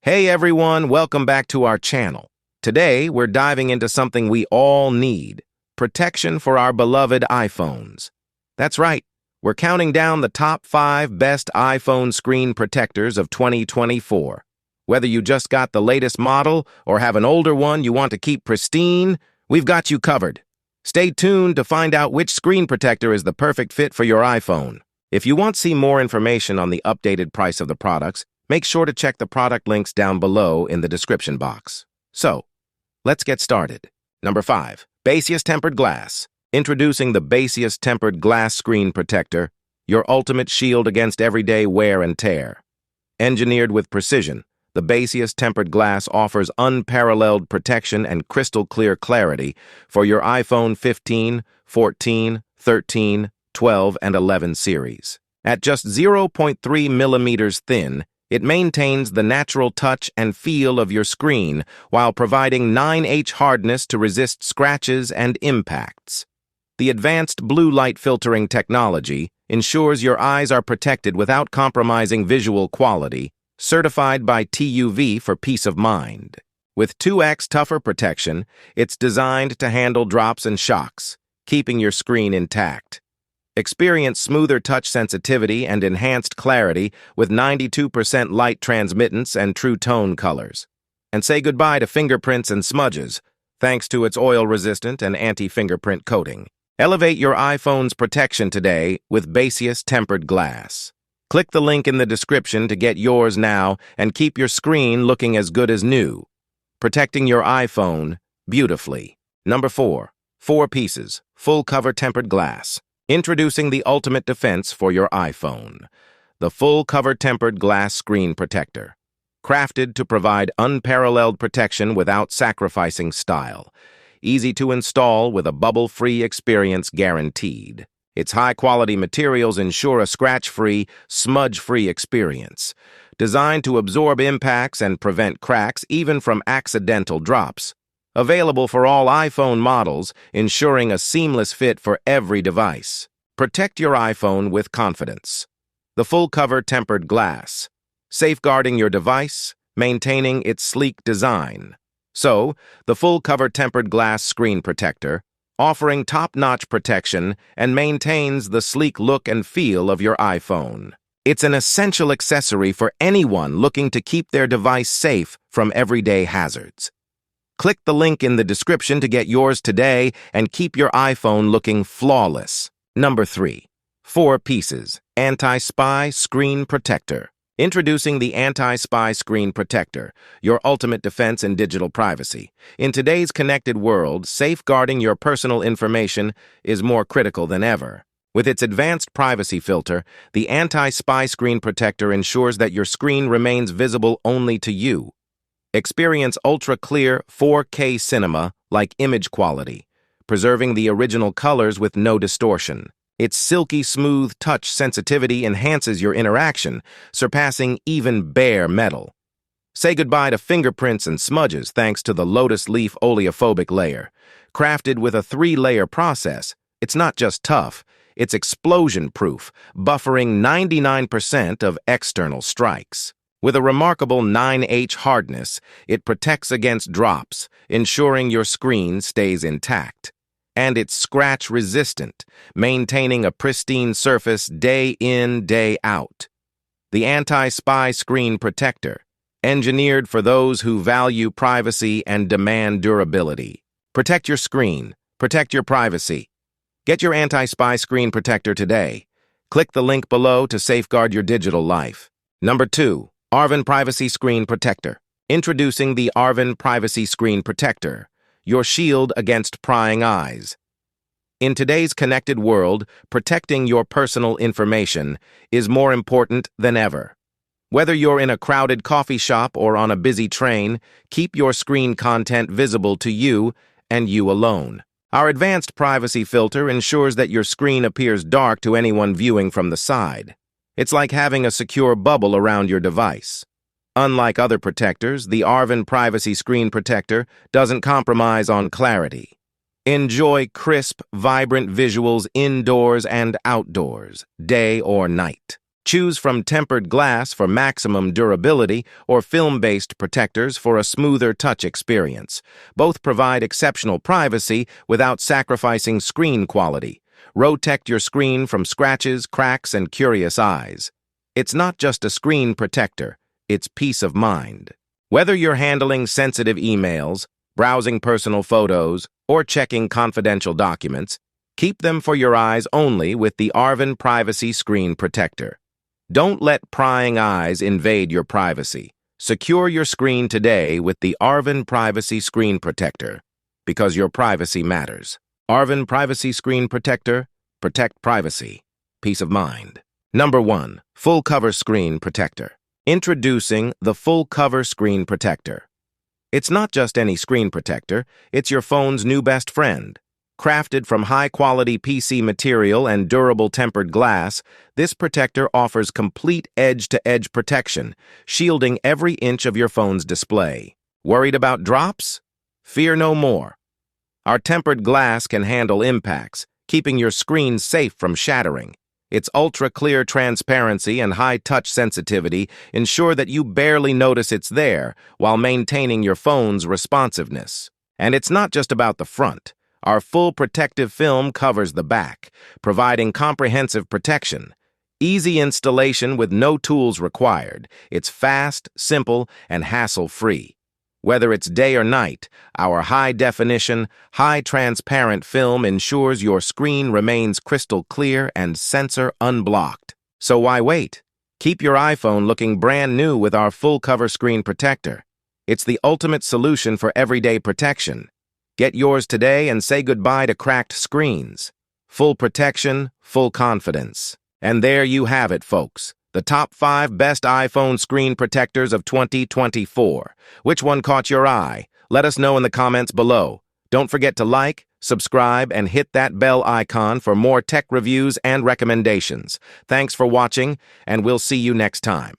Hey everyone, welcome back to our channel. Today, we're diving into something we all need, protection for our beloved iPhones. That's right, we're counting down the top 5 best iPhone screen protectors of 2024. Whether you just got the latest model or have an older one you want to keep pristine, we've got you covered. Stay tuned to find out which screen protector is the perfect fit for your iPhone. If you want to see more information on the updated price of the products, make sure to check the product links down below in the description box. So, let's get started. Number 5. Baseous Tempered Glass. Introducing the Baseous Tempered Glass Screen Protector, your ultimate shield against everyday wear and tear. Engineered with precision, the Baseous Tempered Glass offers unparalleled protection and crystal-clear clarity for your iPhone 15, 14, 13, 12, and 11 series. At just 0.3 millimeters thin, it maintains the natural touch and feel of your screen while providing 9H hardness to resist scratches and impacts. The advanced blue light filtering technology ensures your eyes are protected without compromising visual quality, certified by TÜV for peace of mind. With 2x tougher protection, it's designed to handle drops and shocks, keeping your screen intact. Experience smoother touch sensitivity and enhanced clarity with 92% light transmittance and true tone colors. And say goodbye to fingerprints and smudges, thanks to its oil-resistant and anti-fingerprint coating. Elevate your iPhone's protection today with Baseous Tempered Glass. Click the link in the description to get yours now and keep your screen looking as good as new. Protecting your iPhone beautifully. Number 4. 4 pieces, full-cover tempered glass. Introducing the ultimate defense for your iPhone, the full-cover tempered glass screen protector. Crafted to provide unparalleled protection without sacrificing style. Easy to install with a bubble-free experience guaranteed. Its high-quality materials ensure a scratch-free, smudge-free experience. Designed to absorb impacts and prevent cracks even from accidental drops. Available for all iPhone models, ensuring a seamless fit for every device. Protect your iPhone with confidence. The full-cover tempered glass, safeguarding your device, maintaining its sleek design. So, the full-cover tempered glass screen protector, offering top-notch protection and maintains the sleek look and feel of your iPhone. It's an essential accessory for anyone looking to keep their device safe from everyday hazards. Click the link in the description to get yours today and keep your iPhone looking flawless. Number 3. 4 pieces, Anti-Spy Screen Protector. Introducing the Anti-Spy Screen Protector, your ultimate defense in digital privacy. In today's connected world, safeguarding your personal information is more critical than ever. With its advanced privacy filter, the Anti-Spy Screen Protector ensures that your screen remains visible only to you. Experience ultra-clear 4K cinema-like image quality, preserving the original colors with no distortion. Its silky smooth touch sensitivity enhances your interaction, surpassing even bare metal. Say goodbye to fingerprints and smudges thanks to the lotus leaf oleophobic layer. Crafted with a 3-layer process, it's not just tough, it's explosion-proof, buffering 99% of external strikes. With a remarkable 9H hardness, it protects against drops, ensuring your screen stays intact. And it's scratch-resistant, maintaining a pristine surface day in, day out. The Anti-Spy Screen Protector, engineered for those who value privacy and demand durability. Protect your screen. Protect your privacy. Get your Anti-Spy Screen Protector today. Click the link below to safeguard your digital life. Number 2. Arvin Privacy Screen Protector. Introducing the Arvin Privacy Screen Protector, your shield against prying eyes. In today's connected world, protecting your personal information is more important than ever. Whether you're in a crowded coffee shop or on a busy train, keep your screen content visible to you and you alone. Our advanced privacy filter ensures that your screen appears dark to anyone viewing from the side. It's like having a secure bubble around your device. Unlike other protectors, the Arvin Privacy Screen Protector doesn't compromise on clarity. Enjoy crisp, vibrant visuals indoors and outdoors, day or night. Choose from tempered glass for maximum durability or film-based protectors for a smoother touch experience. Both provide exceptional privacy without sacrificing screen quality. Protect your screen from scratches, cracks, and curious eyes. It's not just a screen protector, it's peace of mind. Whether you're handling sensitive emails, browsing personal photos, or checking confidential documents, keep them for your eyes only with the Arvin Privacy Screen Protector. Don't let prying eyes invade your privacy. Secure your screen today with the Arvin Privacy Screen Protector, because your privacy matters. Arvin Privacy Screen Protector. Protect privacy. Peace of mind. Number 1. Full Cover Screen Protector. Introducing the Full Cover Screen Protector. It's not just any screen protector, it's your phone's new best friend. Crafted from high-quality PC material and durable tempered glass, this protector offers complete edge-to-edge protection, shielding every inch of your phone's display. Worried about drops? Fear no more. Our tempered glass can handle impacts, keeping your screen safe from shattering. Its ultra-clear transparency and high-touch sensitivity ensure that you barely notice it's there while maintaining your phone's responsiveness. And it's not just about the front. Our full protective film covers the back, providing comprehensive protection. Easy installation with no tools required. It's fast, simple, and hassle-free. Whether it's day or night, our high-definition, high-transparent film ensures your screen remains crystal clear and sensor unblocked. So why wait? Keep your iPhone looking brand new with our full cover screen protector. It's the ultimate solution for everyday protection. Get yours today and say goodbye to cracked screens. Full protection, full confidence. And there you have it, folks. The top 5 best iPhone screen protectors of 2024. Which one caught your eye? Let us know in the comments below. Don't forget to like, subscribe, and hit that bell icon for more tech reviews and recommendations. Thanks for watching, and we'll see you next time.